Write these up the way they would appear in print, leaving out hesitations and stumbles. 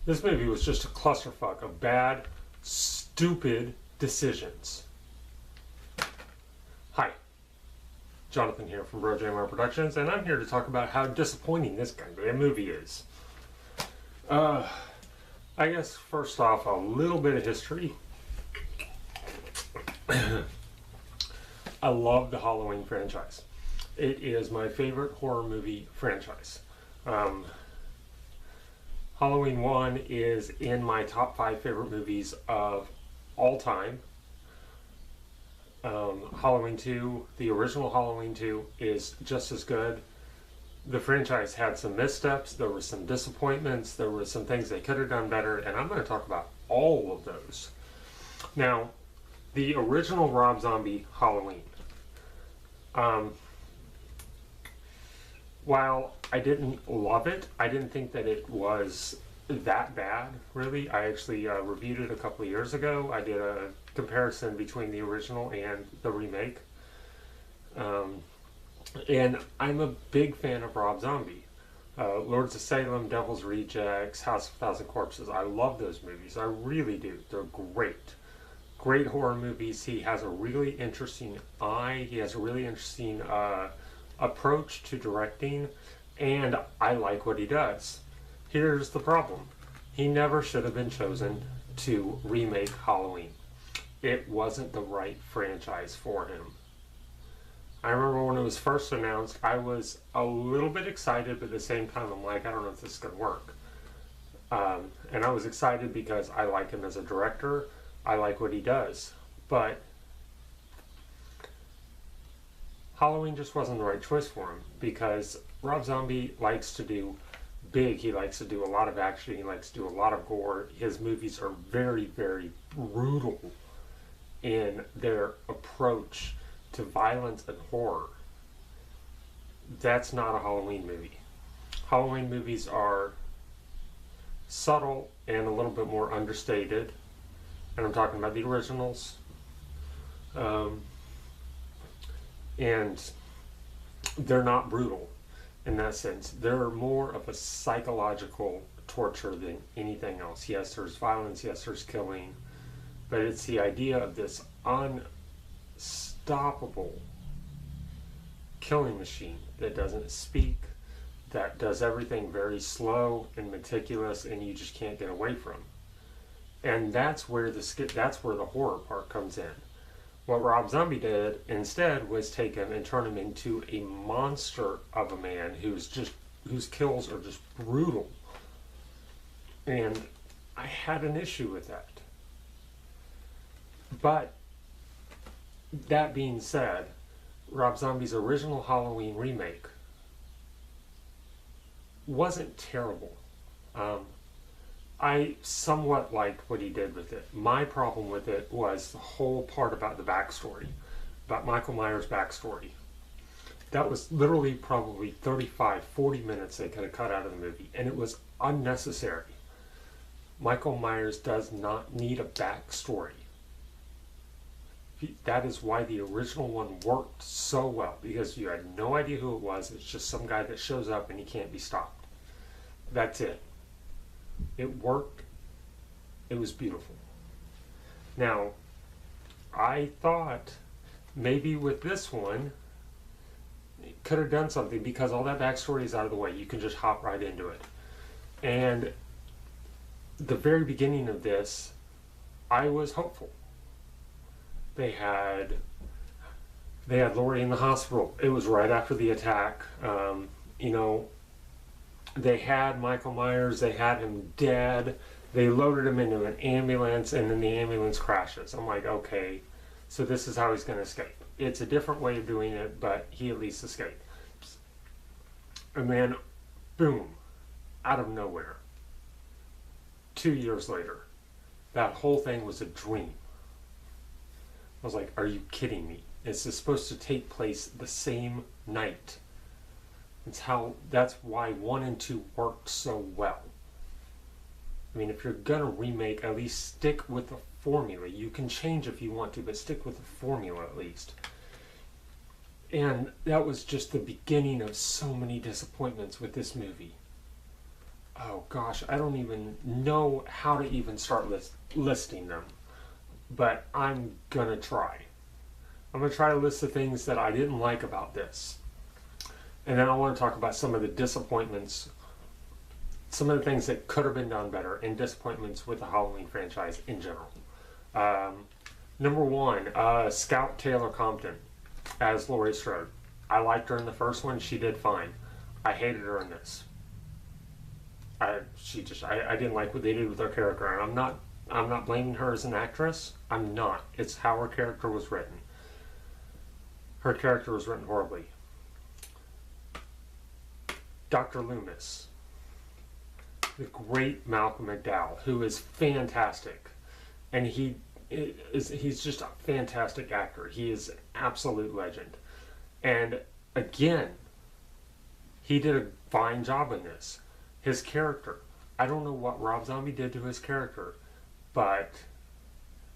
This movie was just a clusterfuck of bad, stupid decisions. Hi, Jonathan here from BroJMR Productions, and I'm here to talk about how disappointing this goddamn movie is. I guess first off, a little bit of history. I love the Halloween franchise. It is my favorite horror movie franchise. Halloween 1 is in my top 5 favorite movies of all time. Halloween 2, the original Halloween 2, is just as good. The franchise had some missteps, there were some disappointments, there were some things they could have done better, and I'm going to talk about all of those. Now, the original Rob Zombie Halloween. While I didn't love it, I didn't think that it was that bad, really. I actually reviewed it a couple of years ago. I did a comparison between the original and the remake. And I'm a big fan of Rob Zombie. Lords of Salem, Devil's Rejects, House of a Thousand Corpses. I love those movies. I really do. They're great. Great horror movies. He has a really interesting eye. He has a really interesting approach to directing, and I like what he does. Here's the problem. He never should have been chosen to remake Halloween. It wasn't the right franchise for him. I remember when it was first announced, I was a little bit excited, but at the same time I'm like, I don't know if this is going to work. And I was excited because I like him as a director. I like what he does. But Halloween just wasn't the right choice for him, because Rob Zombie likes to do big. He likes to do a lot of action. He likes to do a lot of gore. His movies are very, very brutal in their approach to violence and horror. That's not a Halloween movie. Halloween movies are subtle and a little bit more understated. And I'm talking about the originals. And they're not brutal in that sense. They're more of a psychological torture than anything else. Yes, there's violence, yes, there's killing, but it's the idea of this unstoppable killing machine that doesn't speak, that does everything very slow and meticulous, and you just can't get away from. And that's where the horror part comes in. What Rob Zombie did instead was take him and turn him into a monster of a man whose kills are just brutal. And I had an issue with that. But that being said, Rob Zombie's original Halloween remake wasn't terrible. I somewhat liked what he did with it. My problem with it was the whole part about the backstory, about Michael Myers' backstory. That was literally probably 35, 40 minutes they could have cut out of the movie, and it was unnecessary. Michael Myers does not need a backstory. That is why the original one worked so well, because you had no idea who it was. It's just some guy that shows up and he can't be stopped. That's it. It worked. It was beautiful. Now, I thought maybe with this one, it could have done something, because all that backstory is out of the way. You can just hop right into it. And the very beginning of this, I was hopeful. They had Laurie in the hospital. It was right after the attack. They had Michael Myers, they had him dead, they loaded him into an ambulance, and then the ambulance crashes. I'm like, okay, so this is how he's going to escape. It's a different way of doing it, but he at least escaped. And then, boom, out of nowhere, 2 years later, that whole thing was a dream. I was like, are you kidding me? It's supposed to take place the same night. That's why 1 and 2 worked so well. I mean, if you're gonna remake, at least stick with the formula. You can change if you want to, but stick with the formula at least. And that was just the beginning of so many disappointments with this movie. oh gosh, I don't even know how to even start listing them, but I'm gonna try. I'm gonna try to list the things that I didn't like about this. And then I want to talk about some of the disappointments, some of the things that could have been done better, and disappointments with the Halloween franchise in general. Number one, Scout Taylor Compton as Laurie Strode. I liked her in the first one. She did fine. I hated her in this. I didn't like what they did with her character, and I'm not blaming her as an actress. I'm not. It's how her character was written. Her character was written horribly. Dr. Loomis, the great Malcolm McDowell, who is fantastic, and he's just a fantastic actor. He is an absolute legend, and again, he did a fine job in this. His character, I don't know what Rob Zombie did to his character, but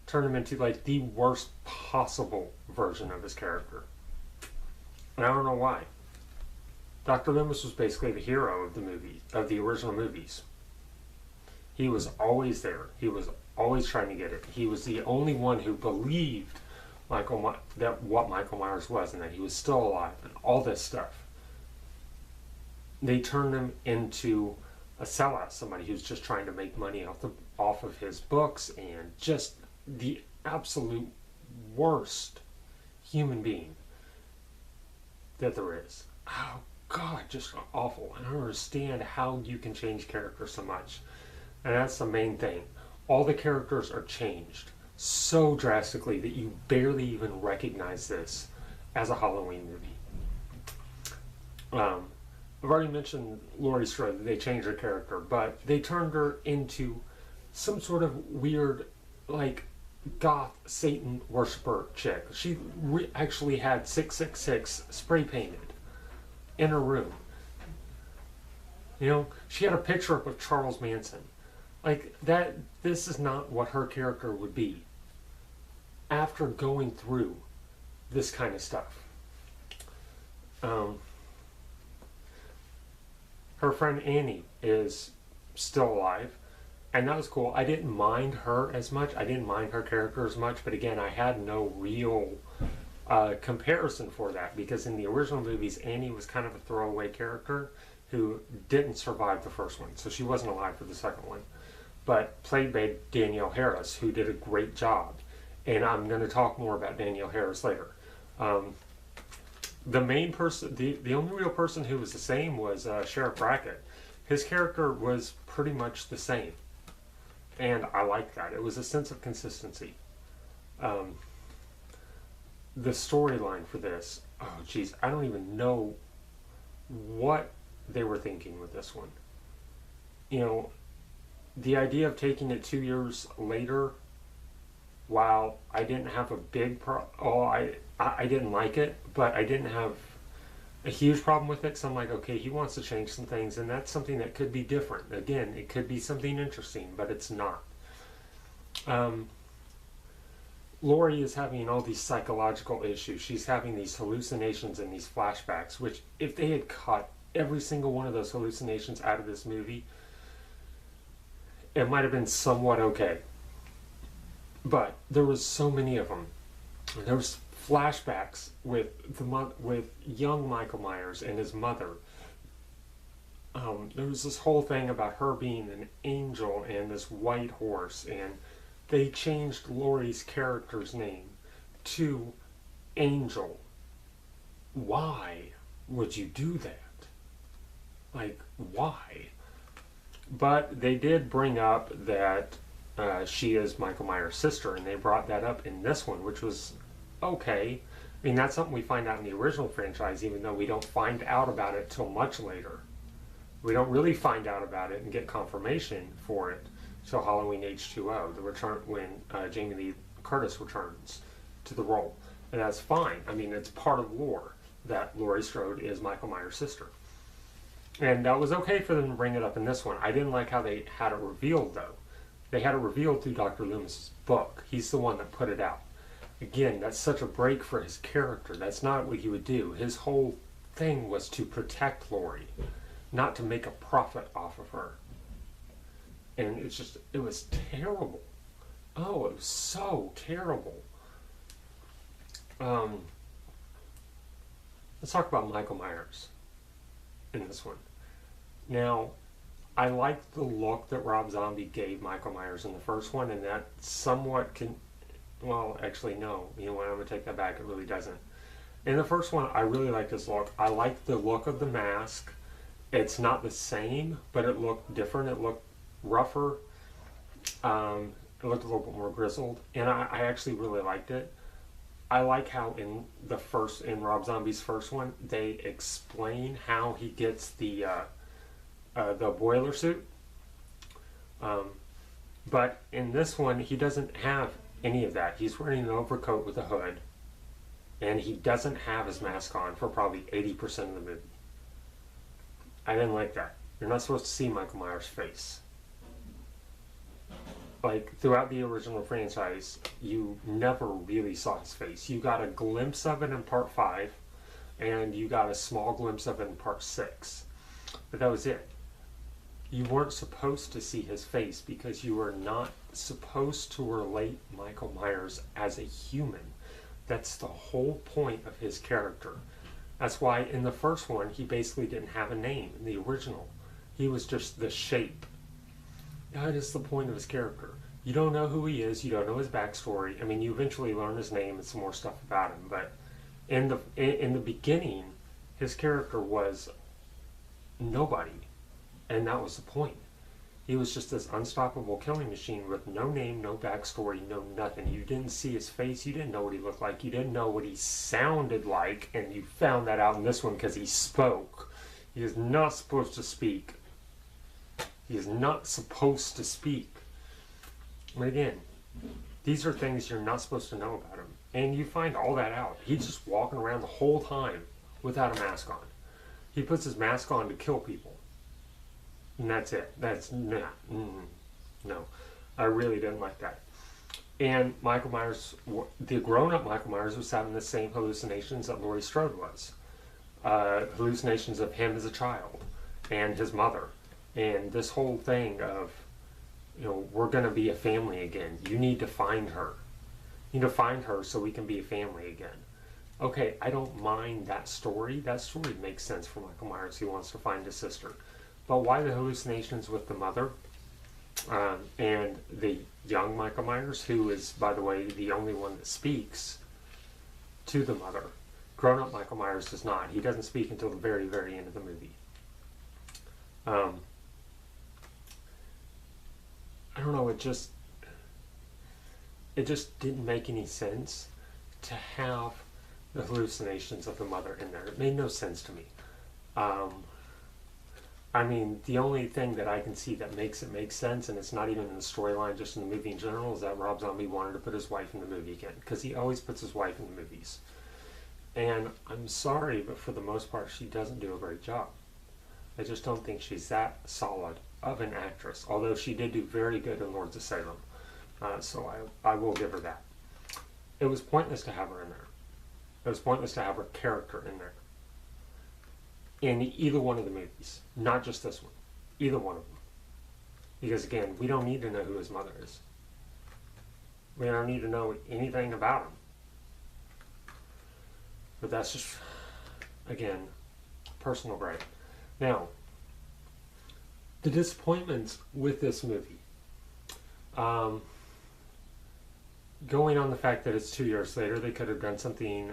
turned him into like the worst possible version of his character, and I don't know why. Dr. Loomis was basically the hero of the original movies. He was always there. He was always trying to get it. He was the only one who believed that what Michael Myers was, and that he was still alive, and all this stuff. They turned him into a sellout, somebody who's just trying to make money off of his books, and just the absolute worst human being that there is. Oh God, just awful. I don't understand how you can change characters so much. And that's the main thing. All the characters are changed so drastically that you barely even recognize this as a Halloween movie. I've already mentioned Laurie Strode. They changed her character, but they turned her into some sort of weird, like, goth Satan worshiper chick. She actually had 666 spray painted in her room. You know, she had a picture up of Charles Manson. Like, that, this is not what her character would be after going through this kind of stuff. Her friend Annie is still alive, and that was cool. I didn't mind her as much. I didn't mind her character as much, but again, I had no real comparison for that, because in the original movies, Annie was kind of a throwaway character who didn't survive the first one, so she wasn't alive for the second one, but played by Danielle Harris, who did a great job. And I'm going to talk more about Danielle Harris later. The main person, the only real person who was the same was Sheriff Brackett. His character was pretty much the same, and I liked that. It was a sense of consistency. The storyline for this, oh geez, I don't even know what they were thinking with this one. You know, the idea of taking it 2 years later, while I didn't have a big I didn't like it, but I didn't have a huge problem with it. So I'm like, okay, he wants to change some things, and that's something that could be different. Again, it could be something interesting, but it's not. Laurie is having all these psychological issues. She's having these hallucinations and these flashbacks, which if they had cut every single one of those hallucinations out of this movie, it might have been somewhat okay. But there was so many of them. There was flashbacks with young Michael Myers and his mother. There was this whole thing about her being an angel and this white horse, and they changed Laurie's character's name to Angel. Why would you do that? Like, why? But they did bring up that she is Michael Myers' sister, and they brought that up in this one, which was okay. I mean, that's something we find out in the original franchise, even though we don't find out about it till much later. We don't really find out about it and get confirmation for it till Halloween H2O, the return when Jamie Lee Curtis returns to the role. And that's fine. I mean, it's part of lore that Laurie Strode is Michael Myers' sister. And that was okay for them to bring it up in this one. I didn't like how they had it revealed, though. They had it revealed through Dr. Loomis' book. He's the one that put it out. Again, that's such a break for his character. That's not what he would do. His whole thing was to protect Laurie, not to make a profit off of her. and it was terrible. Oh, it was so terrible. Um, let's talk about Michael Myers in this one. Now, I liked the look that Rob Zombie gave Michael Myers in the first one, and that somewhat can. Well, actually, no. You know what? I'm going to take that back. It really doesn't. In the first one, I really liked his look. I liked the look of the mask. It's not the same, but it looked different. It looked rougher. It looked a little bit more grizzled, and I actually really liked it. I like how in Rob Zombie's first one, they explain how he gets the boiler suit. Um, but in this one, he doesn't have any of that. He's wearing an overcoat with a hood, and he doesn't have his mask on for probably 80% of the movie. I didn't like that. You're not supposed to see Michael Myers' face. Like, throughout the original franchise, you never really saw his face. You got a glimpse of it in part 5, and you got a small glimpse of it in part 6. But that was it. You weren't supposed to see his face because you were not supposed to relate Michael Myers as a human. That's the whole point of his character. That's why in the first one, he basically didn't have a name in the original. He was just the shape. That is the point of his character. You don't know who he is. You don't know his backstory. I mean, you eventually learn his name and some more stuff about him. But in the beginning, his character was nobody, and that was the point. He was just this unstoppable killing machine with no name, no backstory, no nothing. You didn't see his face. You didn't know what he looked like. You didn't know what he sounded like, and you found that out in this one because he spoke. He is not supposed to speak. He is not supposed to speak. But again, these are things you're not supposed to know about him. And you find all that out. He's just walking around the whole time without a mask on. He puts his mask on to kill people. And that's it. That's no. I really didn't like that. And Michael Myers, the grown-up Michael Myers, was having the same hallucinations that Laurie Strode was. Hallucinations of him as a child and his mother. And this whole thing of, we're going to be a family again. You need to find her. You need to find her so we can be a family again. Okay, I don't mind that story. That story makes sense for Michael Myers. He wants to find his sister. But why the hallucinations with the mother and the young Michael Myers, who is, by the way, the only one that speaks to the mother? Grown-up Michael Myers does not. He doesn't speak until the very, very end of the movie. I don't know, it just didn't make any sense to have the hallucinations of the mother in there. It made no sense to me. I mean, the only thing that I can see that makes it make sense, and it's not even in the storyline, just in the movie in general, is that Rob Zombie wanted to put his wife in the movie again, because he always puts his wife in the movies. And I'm sorry, but for the most part, she doesn't do a great job. I just don't think she's that solid of an actress, although she did do very good in Lords of Salem. So I will give her that. It was pointless to have her in there. It was pointless to have her character in there. In either one of the movies. Not just this one. Either one of them. Because again, we don't need to know who his mother is. We don't need to know anything about him. But that's just, again, personal gripe. Now, the disappointments with this movie. Going on the fact that it's 2 years later, they could have done something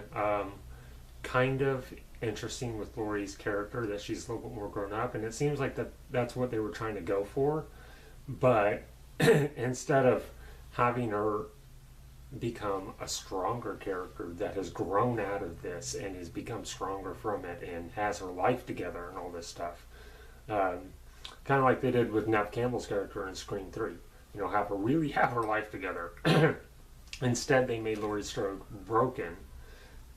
kind of interesting with Laurie's character, that she's a little bit more grown up, and it seems like that's what they were trying to go for. But instead of having her become a stronger character that has grown out of this and has become stronger from it and has her life together and all this stuff, kind of like they did with Neve Campbell's character in Scream 3, have her really have her life together. Instead, they made Laurie Strode broken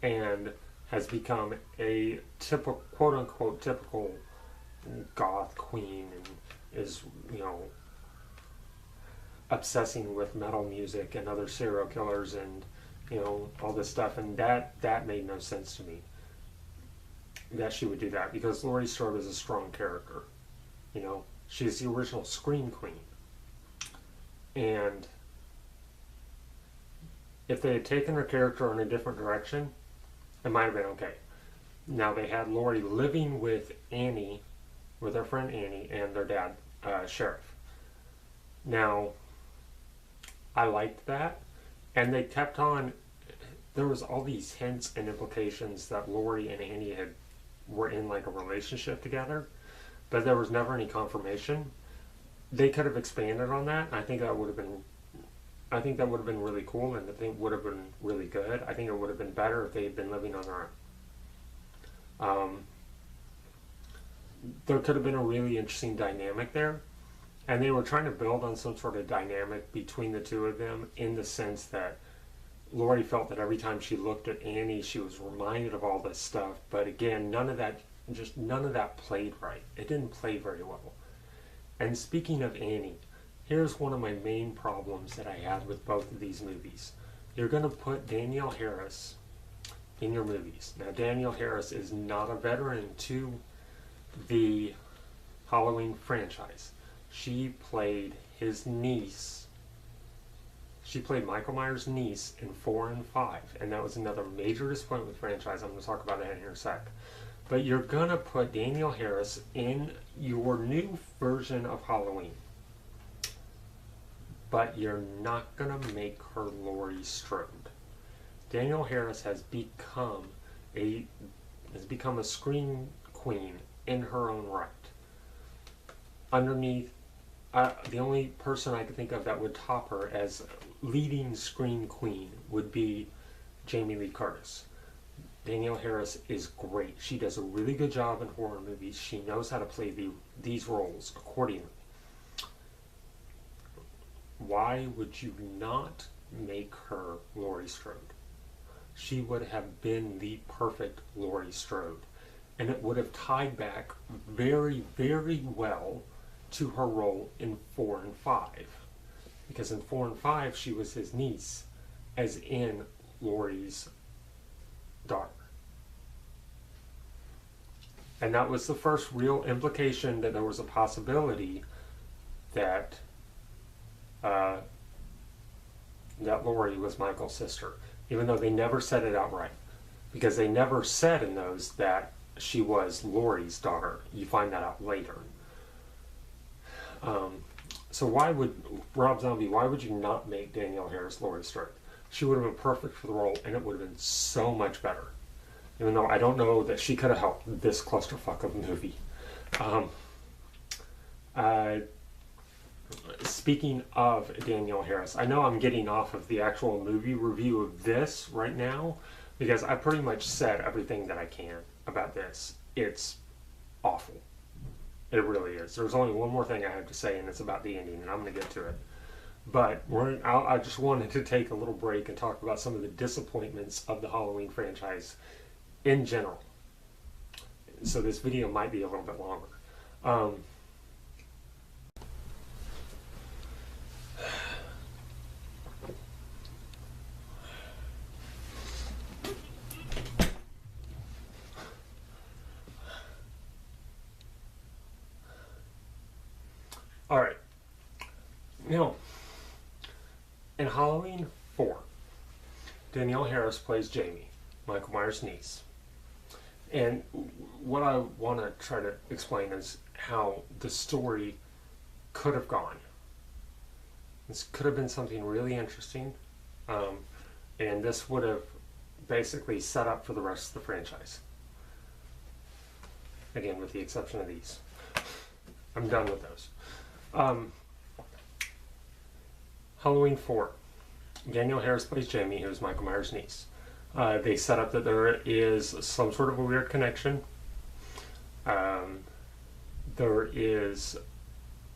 and has become a typical, quote-unquote, typical goth queen, and is, obsessing with metal music and other serial killers and, all this stuff. And that made no sense to me, that she would do that, because Laurie Strode is a strong character. She's the original Scream Queen. And if they had taken her character in a different direction, it might have been okay. Now they had Laurie living with Annie, with her friend Annie, and their dad, Sheriff. Now, I liked that, and they kept on. There was all these hints and implications that Laurie and Annie were in like a relationship together, but there was never any confirmation. They could have expanded on that. I think that would have been. I think that would have been really cool, and I think would have been really good. I think it would have been better if they had been living on their own. There could have been a really interesting dynamic there, and they were trying to build on some sort of dynamic between the two of them in the sense that Laurie felt that every time she looked at Annie, she was reminded of all this stuff. But again, none of that played right. It didn't play very well. And speaking of Annie, here's one of my main problems that I had with both of these movies. You're going to put Danielle Harris in your movies. Now, Danielle Harris is not a veteran to the Halloween franchise. She played his niece. She played Michael Myers' niece in 4 and 5, and that was another major disappointment with the franchise. I'm going to talk about that in here in a sec. But you're going to put Danielle Harris in your new version of Halloween. But you're not going to make her Laurie Strode. Danielle Harris has become a scream queen in her own right. Underneath, the only person I could think of that would top her as leading scream queen would be Jamie Lee Curtis. Danielle Harris is great. She does a really good job in horror movies. She knows how to play these roles accordingly. Why would you not make her Laurie Strode? She would have been the perfect Laurie Strode. And it would have tied back very, very well to her role in 4 and 5. Because in 4 and 5, she was his niece, as in Laurie's daughter. And that was the first real implication that there was a possibility that that Laurie was Michael's sister, even though they never said it outright. Because they never said in those that she was Laurie's daughter. You find that out later. So why would Rob Zombie, why would you not make Danielle Harris Laurie Strode? She would have been perfect for the role, and it would have been so much better. Even though I don't know that she could have helped this clusterfuck of a movie. Speaking of Danielle Harris, I know I'm getting off of the actual movie review of this right now, because I pretty much said everything that I can about this. It's awful. It really is. There's only one more thing I have to say, and it's about the ending, and I'm going to get to it. But I just wanted to take a little break and talk about some of the disappointments of the Halloween franchise in general. So this video might be a little bit longer. Alright. Now, in Halloween 4, Danielle Harris plays Jamie, Michael Myers' niece. And what I want to try to explain is how the story could have gone. This could have been something really interesting, and this would have basically set up for the rest of the franchise. Again, with the exception of these. I'm done with those. Halloween 4. Danielle Harris plays Jamie, who's Michael Myers' niece. They set up that there is some sort of a weird connection. There is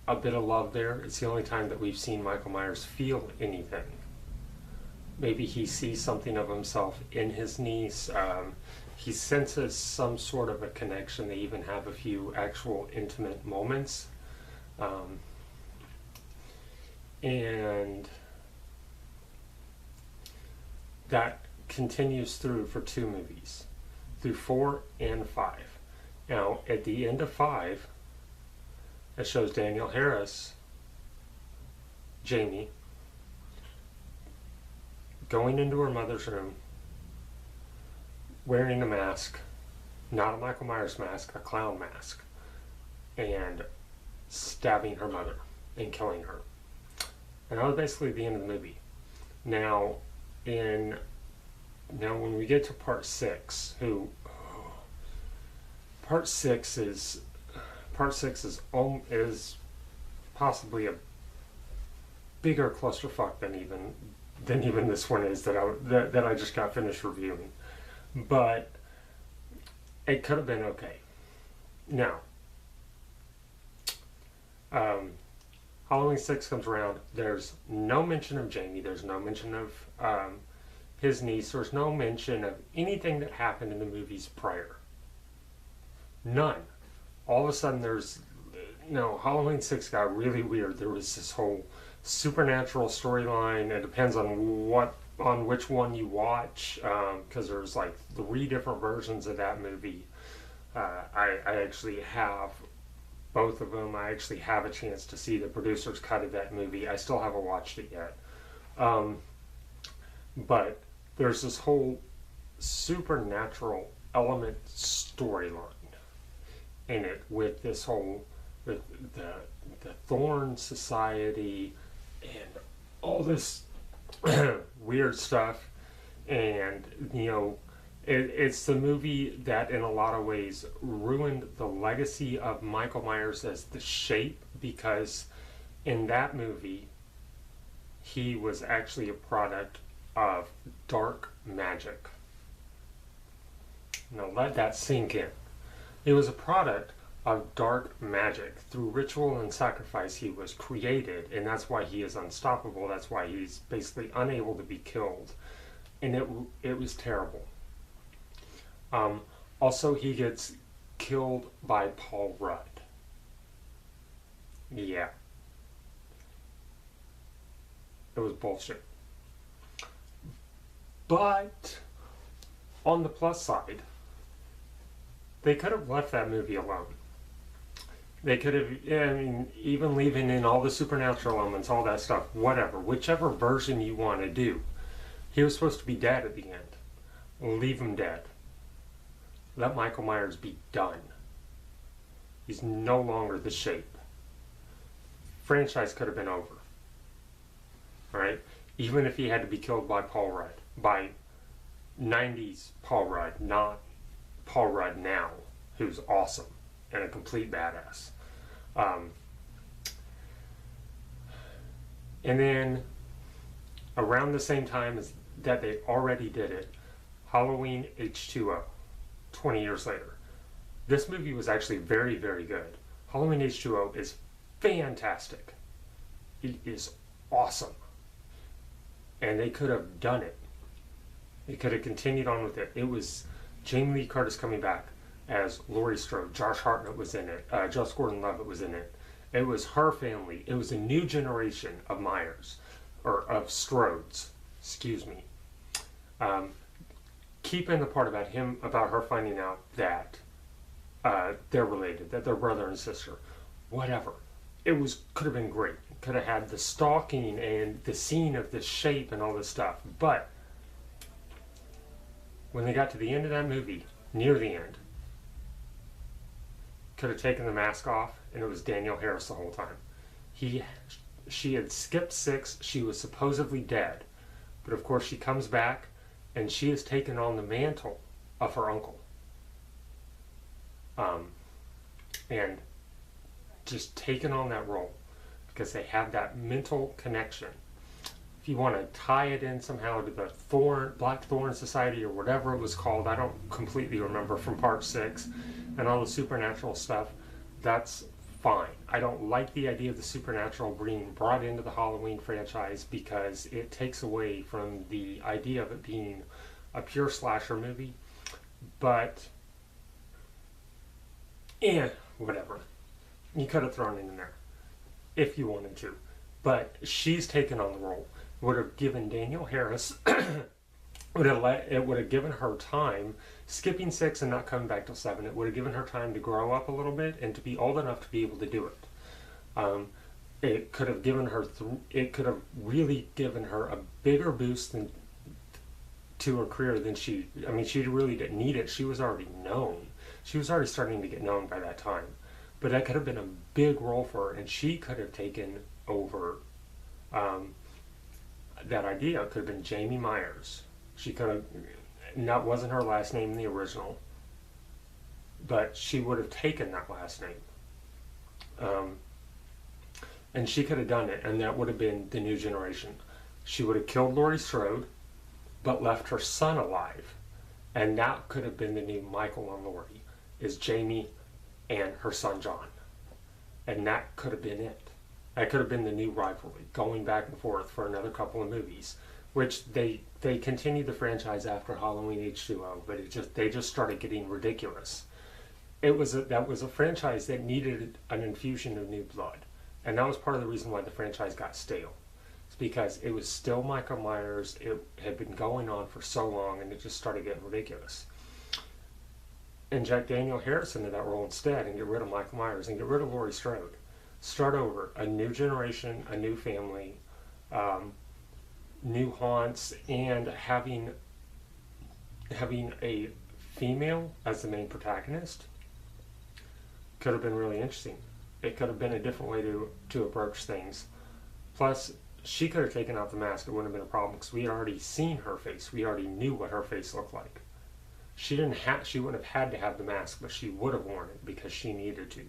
a bit of love there. It's the only time that we've seen Michael Myers feel anything. Maybe he sees something of himself in his niece. He senses some sort of a connection. They even have a few actual intimate moments. And that continues through for 2 movies, through 4 and 5. Now, at the end of 5, it shows Danielle Harris Jamie going into her mother's room, wearing a mask, not a Michael Myers mask, a clown mask, and stabbing her mother and killing her. And that was basically the end of the movie. Now, when we get to part 6, part 6 is possibly a bigger clusterfuck than even this one is that I just got finished reviewing. But it could have been okay. Now, Halloween 6 comes around. There's no mention of Jamie. There's no mention of his niece. There's no mention of anything that happened in the movies prior. None. All of a sudden, Halloween 6 got really weird. There was this whole supernatural storyline. It depends on which one you watch, because there's like 3 different versions of that movie. I actually have both of them. I actually have a chance to see the producer's cut of that movie. I still haven't watched it yet. But there's this whole supernatural element storyline in it with this whole the Thorn Society and all this weird stuff. And it's the movie that in a lot of ways ruined the legacy of Michael Myers as the Shape, because in that movie he was actually a product of dark magic. Now let that sink in. He was a product of dark magic. Through ritual and sacrifice he was created, and that's why he is unstoppable. That's why he's basically unable to be killed. And it was terrible. Also, he gets killed by Paul Rudd. Yeah. It was bullshit. But on the plus side, they could have left that movie alone. They could have, even leaving in all the supernatural elements, all that stuff, whatever, whichever version you want to do. He was supposed to be dead at the end. Leave him dead. Let Michael Myers be done. He's no longer the Shape. Franchise could have been over. Alright? Even if he had to be killed by Paul Rudd. By 90s Paul Rudd, not Paul Rudd now, who's awesome and a complete badass. And then around the same time as that they already did it, Halloween H2O, 20 years later. This movie was actually very, very good. Halloween H2O is fantastic. It is awesome. And they could have done it. They could have continued on with it. It was Jamie Lee Curtis coming back as Laurie Strode. Josh Hartnett was in it. Josh Gordon-Levitt was in it. It was her family. It was a new generation of Myers, or of Strodes, excuse me. Keep in the part about her finding out that they're related, that they're brother and sister, whatever. Could have been great. Could have had the stalking and the scene of the Shape and all this stuff. But when they got to the end of that movie, near the end, could have taken the mask off, and it was Danielle Harris the whole time. She had skipped 6. She was supposedly dead, but of course she comes back, and she has taken on the mantle of her uncle, and just taken on that role because they have that mental connection. If you want to tie it in somehow to the Black Thorn Society or whatever it was called, I don't completely remember, from part 6 and all the supernatural stuff, that's fine. I don't like the idea of the supernatural being brought into the Halloween franchise because it takes away from the idea of it being a pure slasher movie. But whatever. You could have thrown it in there if you wanted to. But she's taken on the role. Would have given Danielle Harris it would have given her time, skipping 6 and not coming back till 7. It would have given her time to grow up a little bit and to be old enough to be able to do it. it could have given her it could have really given her a bigger boost than to her career than she really didn't need it. She was already known. She was already starting to get known by that time. But that could have been a big role for her, and she could have taken over um, that idea. It could have been Jamie Myers. She could have, and that wasn't her last name in the original, but she would have taken that last name. Um, and she could have done it, and that would have been the new generation. She would have killed Laurie Strode, but left her son alive. And that could have been the new Michael and Laurie, is Jamie and her son John. And that could have been it. That could have been the new rivalry, going back and forth for another couple of movies, which they continued the franchise after Halloween H2O, but they just started getting ridiculous. That was a franchise that needed an infusion of new blood, and that was part of the reason why the franchise got stale. It's because it was still Michael Myers. It had been going on for so long, and it just started getting ridiculous. Inject Daniel Harris into that role instead, and get rid of Michael Myers and get rid of Laurie Strode. Start over, a new generation, a new family, new haunts, and having a female as the main protagonist could have been really interesting. It could have been a different way to approach things. Plus, she could have taken out the mask. It wouldn't have been a problem because we had already seen her face. We already knew what her face looked like. She wouldn't have had to have the mask, but she would have worn it because she needed to.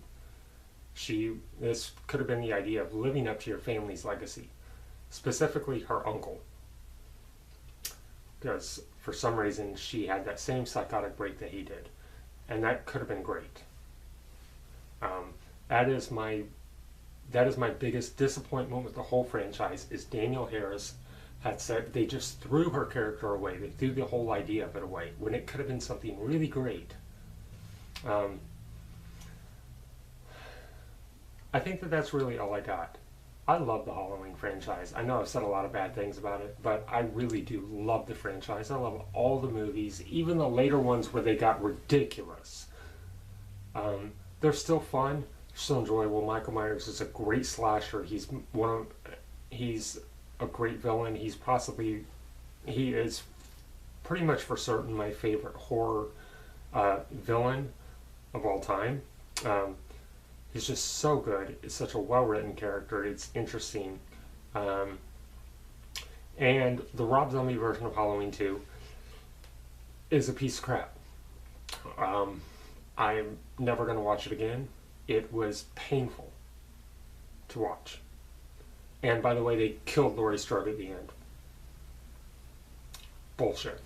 This could have been the idea of living up to your family's legacy, specifically her uncle, because for some reason she had that same psychotic break that he did, and that could have been great. That is my biggest disappointment with the whole franchise, is Daniel Harris had said they just threw her character away. They threw the whole idea of it away when it could have been something really great. I think that's really all I got. I love the Halloween franchise. I know I've said a lot of bad things about it, but I really do love the franchise. I love all the movies, even the later ones where they got ridiculous. They're still fun, still enjoyable. Michael Myers is a great slasher. He's a great villain. He is pretty much for certain my favorite horror villain of all time. He's just so good. It's such a well-written character. It's interesting. And the Rob Zombie version of Halloween 2 is a piece of crap. I'm never going to watch it again. It was painful to watch. And by the way, they killed Laurie Strode at the end. Bullshit.